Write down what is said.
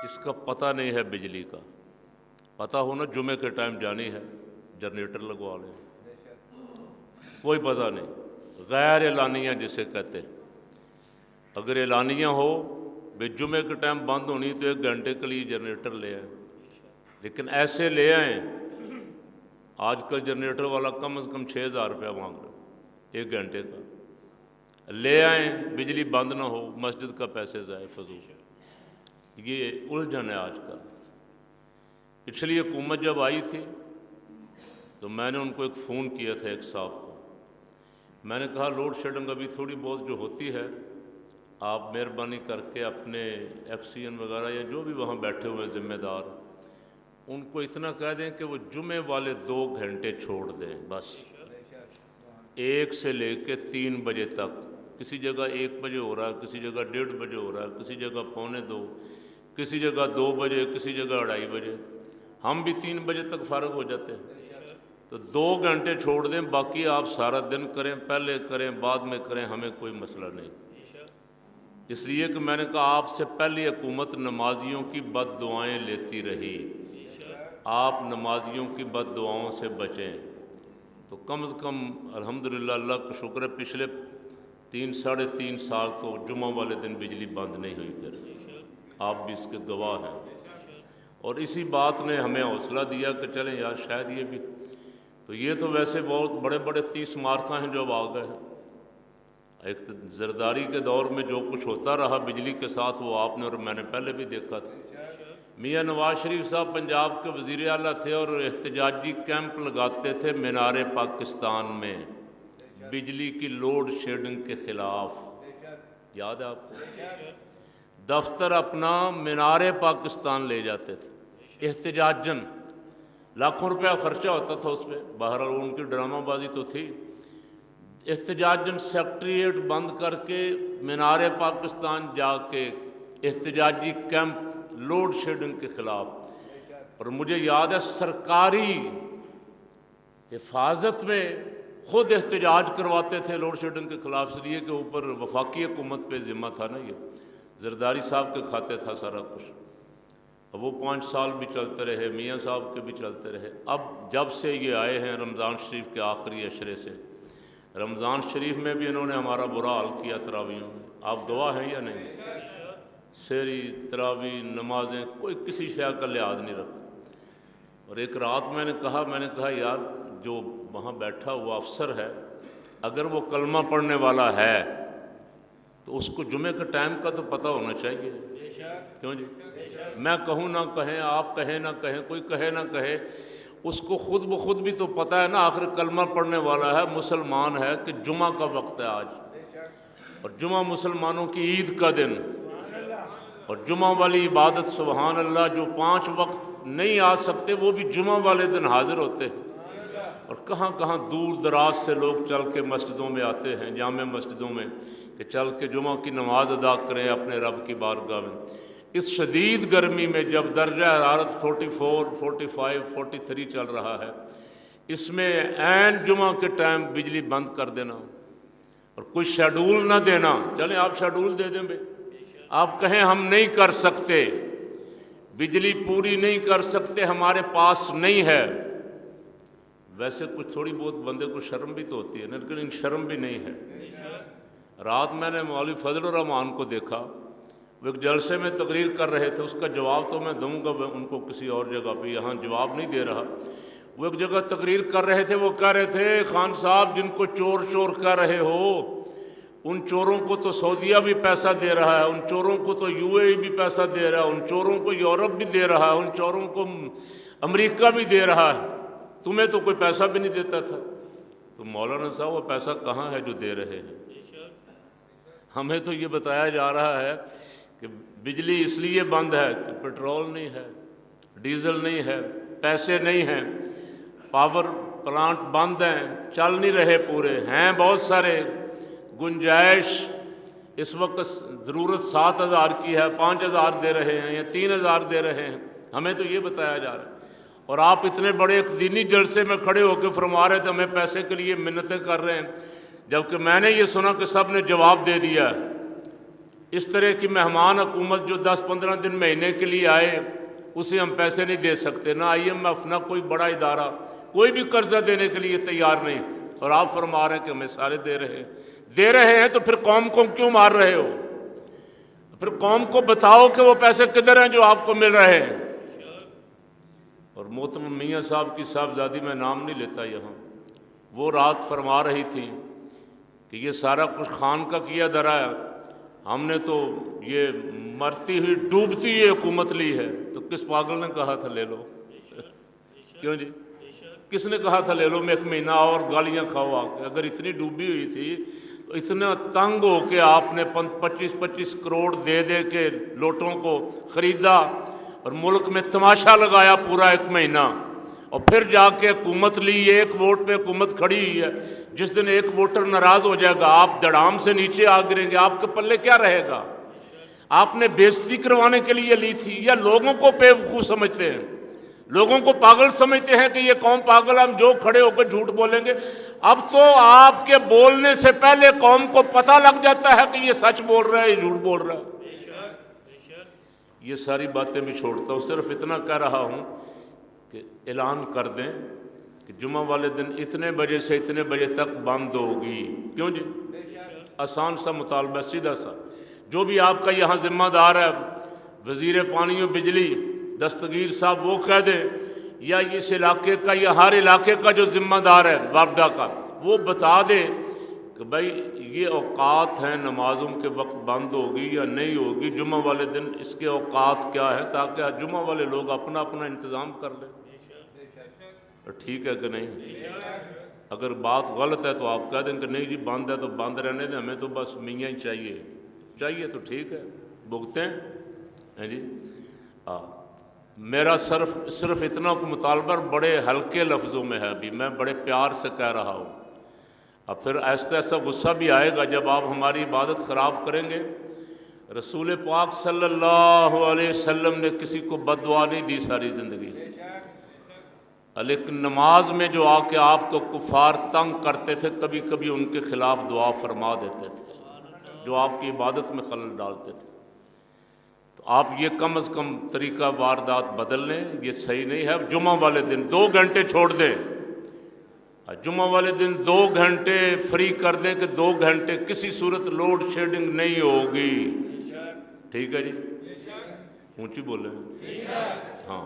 اس کا پتہ نہیں ہے بجلی کا، پتہ ہونا جمعے کے ٹائم جانی ہے جنریٹر لگوا لیں، کوئی پتہ نہیں، غیر اعلانیہ جسے کہتے ہیں۔ اگر اعلانیہ ہو بے جمعے کے ٹائم بند ہونی تو 1 گھنٹے کے لیے جنریٹر لے آئیں، لیکن ایسے لے آئیں۔ آج کل جنریٹر والا کم از کم 6,000 روپیہ مانگ رہا ہے 1 گھنٹے کا، لے آئیں، بجلی بند نہ ہو، مسجد کا پیسے ضائع فضول۔ یہ الجھن ہے آج کل۔ پچھلی حکومت جب آئی تھی تو میں نے ان کو ایک فون کیا تھا، ایک صاحب کو، میں نے کہا لوڈ شیڈنگ ابھی تھوڑی بہت جو ہوتی ہے، آپ مہربانی کر کے اپنے ایکسین وغیرہ یا جو بھی وہاں بیٹھے ہوئے ذمہ دار ان کو اتنا کہہ دیں کہ وہ جمعے والے 2 گھنٹے چھوڑ دیں، بس 1 سے لے کے 3 بجے تک۔ کسی جگہ 1 بجے ہو رہا ہے، کسی جگہ 1:30 بجے ہو رہا ہے، کسی جگہ 1:45، کسی جگہ 2 بجے، کسی جگہ 2:30 بجے، ہم بھی 3 بجے تک فارغ ہو جاتے ہیں۔ تو 2 گھنٹے چھوڑ دیں، باقی آپ سارا دن کریں، پہلے کریں بعد میں کریں، ہمیں کوئی مسئلہ نہیں۔ اس لیے کہ میں نے کہا آپ سے پہلی حکومت نمازیوں کی بد دعائیں لیتی رہی، آپ نمازیوں کی بد دعاؤں سے بچیں۔ تو کم از کم الحمدللہ اللہ کا شکر ہے پچھلے 3 ساڑھے 3 سال تو جمعہ والے دن بجلی بند نہیں ہوئی، پھر آپ بھی اس کے گواہ ہیں۔ اور اسی بات نے ہمیں حوصلہ دیا کہ چلیں یار شاید یہ بھی، تو یہ تو ویسے بہت بڑے بڑے 30 مارکاں ہیں جو اب آ گئے ہیں۔ ایک زرداری کے دور میں جو کچھ ہوتا رہا بجلی کے ساتھ وہ آپ نے اور میں نے پہلے بھی دیکھا تھا۔ میاں نواز شریف صاحب پنجاب کے وزیر اعلیٰ تھے اور احتجاجی کیمپ لگاتے تھے مینار پاکستان میں بجلی کی لوڈ شیڈنگ کے خلاف، یاد ہے آپ کو؟ دفتر اپنا مینار پاکستان لے جاتے تھے احتجاجاً، لاکھوں روپیہ خرچہ ہوتا تھا اس پہ، بہرحال ان کی ڈرامہ بازی تو تھی۔ احتجاجاً سیکٹریٹ بند کر کے مینار پاکستان جا کے احتجاجی کیمپ لوڈ شیڈنگ کے خلاف، اور مجھے یاد ہے سرکاری حفاظت میں خود احتجاج کرواتے تھے لوڈ شیڈنگ کے خلاف، اس لیے کہ اوپر وفاقی حکومت پہ ذمہ تھا نا، یہ زرداری صاحب کے کھاتے تھا سارا کچھ۔ اب وہ 5 سال بھی چلتے رہے، میاں صاحب کے بھی چلتے رہے۔ اب جب سے یہ آئے ہیں رمضان شریف کے آخری عشرے سے، رمضان شریف میں بھی انہوں نے ہمارا برا حال کیا تراویحوں میں، آپ گواہ ہیں یا نہیں؟ سحری، تراویح، نمازیں، کوئی کسی شے کا لحاظ نہیں رکھتا۔ اور ایک رات میں نے کہا یار جو وہاں بیٹھا ہوا افسر ہے اگر وہ کلمہ پڑھنے والا ہے تو اس کو جمعے کے ٹائم کا تو پتہ ہونا چاہیے، کیوں جی؟ میں کہوں نہ کہیں، آپ کہیں نہ کہیں، کوئی کہے نہ کہے، اس کو خود بخود بھی تو پتہ ہے نا، آخر کلمہ پڑھنے والا ہے، مسلمان ہے، کہ جمعہ کا وقت ہے آج، اور جمعہ مسلمانوں کی عید کا دن، اور جمعہ والی عبادت سبحان اللہ جو 5 وقت نہیں آ سکتے وہ بھی جمعہ والے دن حاضر ہوتے ہیں۔ اور کہاں کہاں دور دراز سے لوگ چل کے مسجدوں میں آتے ہیں، جامع مسجدوں میں، کہ چل کے جمعہ کی نماز ادا کریں اپنے رب کی بارگاہ میں۔ اس شدید گرمی میں جب درجہ حرارت 44، 45، 43 چل رہا ہے، اس میں عین جمعہ کے ٹائم بجلی بند کر دینا اور کوئی شیڈول نہ دینا، چلیں آپ شیڈول دے دیں بھائی، آپ کہیں ہم نہیں کر سکتے، بجلی پوری نہیں کر سکتے، ہمارے پاس نہیں ہے۔ ویسے کچھ تھوڑی بہت بندے کو شرم بھی تو ہوتی ہے، لیکن ان شرم بھی نہیں ہے۔ رات میں نے مولوی فضل الرحمان کو دیکھا، وہ ایک جلسے میں تقریر کر رہے تھے، اس کا جواب تو میں دوں گا ان کو کسی اور جگہ پہ، یہاں جواب نہیں دے رہا۔ وہ ایک جگہ تقریر کر رہے تھے، وہ کہہ رہے تھے خان صاحب جن کو چور چور کہہ رہے ہو، ان چوروں کو تو سعودیہ بھی پیسہ دے رہا ہے، ان چوروں کو تو UAE بھی پیسہ دے رہا ہے، ان چوروں کو یورپ بھی دے رہا ہے، ان چوروں کو امریکہ بھی دے رہا ہے، تمہیں تو کوئی پیسہ بھی نہیں دیتا تھا۔ تو مولانا صاحب وہ پیسہ کہاں ہے جو دے رہے ہیں؟ ہمیں تو یہ بتایا جا رہا ہے کہ بجلی اس لیے بند ہے کہ پٹرول نہیں ہے، ڈیزل نہیں ہے، پیسے نہیں ہیں، پاور پلانٹ بند ہیں، چل نہیں رہے پورے ہیں، بہت سارے گنجائش، اس وقت ضرورت 7,000 کی ہے، 5,000 دے رہے ہیں یا 3,000 دے رہے ہیں، ہمیں تو یہ بتایا جا رہا ہے۔ اور آپ اتنے بڑے ایک دینی جلسے میں کھڑے ہو کے فرما رہے تھے ہمیں پیسے کے لیے منتیں کر رہے ہیں، جبکہ میں نے یہ سنا کہ سب نے جواب دے دیا۔ اس طرح کی مہمان حکومت جو 10-15 دن مہینے کے لیے آئے اسے ہم پیسے نہیں دے سکتے، نہ IMF نہ کوئی بڑا ادارہ کوئی بھی قرضہ دینے کے لیے تیار نہیں، اور آپ فرما رہے ہیں کہ ہمیں سارے دے رہے ہیں تو پھر قوم کو کیوں مار رہے ہو؟ پھر قوم کو بتاؤ کہ وہ پیسے کدھر ہیں جو آپ کو مل رہے ہیں۔ اور محترم میاں صاحب کی صاحبزادی، میں نام نہیں لیتا یہاں، وہ رات فرما رہی تھی کہ یہ سارا کچھ خان کا کیا دھرا ہے، ہم نے تو یہ مرتی ہوئی ڈوبتی ہوئی حکومت لی ہے، تو کس پاگل نے کہا تھا لے لو؟ کیوں جی؟ کس نے کہا تھا لے لو میں 1 مہینہ اور گالیاں کھاؤ آ کے؟ اگر اتنی ڈوبی ہوئی تھی تو اتنا تنگ ہو کے آپ نے 25 کروڑ دے کے لوٹوں کو خریدا اور ملک میں تماشا لگایا پورا 1 مہینہ، اور پھر جا کے حکومت لی، 1 ووٹ پہ حکومت کھڑی ہوئی ہے۔ جس دن 1 ووٹر ناراض ہو جائے گا آپ دڑام سے نیچے آ گریں گے، آپ کے پلے کیا رہے گا؟ آپ نے بےزتی کروانے کے لیے لی تھی یا لوگوں کو بیوقوف سمجھتے ہیں، لوگوں کو پاگل سمجھتے ہیں کہ یہ قوم پاگل، ہم جو کھڑے ہو کے جھوٹ بولیں گے؟ اب تو آپ کے بولنے سے پہلے قوم کو پتہ لگ جاتا ہے کہ یہ سچ بول رہا ہے، یہ جھوٹ بول رہا ہے۔ یہ ساری باتیں میں چھوڑتا ہوں، صرف اتنا کہہ رہا ہوں کہ اعلان کر دیں کہ جمعہ والے دن اتنے بجے سے اتنے بجے تک بند ہوگی۔ کیوں جی؟ آسان سا مطالبہ، سیدھا سا۔ جو بھی آپ کا یہاں ذمہ دار ہے، وزیر پانی و بجلی دستگیر صاحب، وہ کہہ دیں، یا اس علاقے کا یا ہر علاقے کا جو ذمہ دار ہے وابڈا کا، وہ بتا دے کہ بھائی یہ اوقات ہیں، نمازوں کے وقت بند ہوگی یا نہیں ہوگی، جمعہ والے دن اس کے اوقات کیا ہے، تاکہ جمعہ والے لوگ اپنا انتظام کر لیں۔ ٹھیک ہے کہ نہیں؟ اگر بات غلط ہے تو آپ کہہ دیں کہ نہیں جی بند ہے تو بند رہنے دیں، ہمیں تو بس میاں ہی چاہیے تو ٹھیک ہے، بھگتیں ہیں جی۔ میرا صرف اتنا مطالبہ بڑے ہلکے لفظوں میں ہے، ابھی میں بڑے پیار سے کہہ رہا ہوں، اب پھر ایسا غصہ بھی آئے گا جب آپ ہماری عبادت خراب کریں گے۔ رسول پاک صلی اللہ علیہ وسلم نے کسی کو بد دعا نہیں دی ساری زندگی، لیکن نماز میں جو آ کے آپ کو کفار تنگ کرتے تھے، کبھی کبھی ان کے خلاف دعا فرما دیتے تھے جو آپ کی عبادت میں خلل ڈالتے تھے۔ تو آپ یہ کم از کم طریقہ واردات بدل لیں، یہ صحیح نہیں ہے۔ جمعہ والے دن 2 گھنٹے چھوڑ دیں، جمعہ والے دن 2 گھنٹے فری کر دیں کہ 2 گھنٹے کسی صورت لوڈ شیڈنگ نہیں ہوگی۔ ٹھیک ہے جی؟ اونچی بولیں۔ ہاں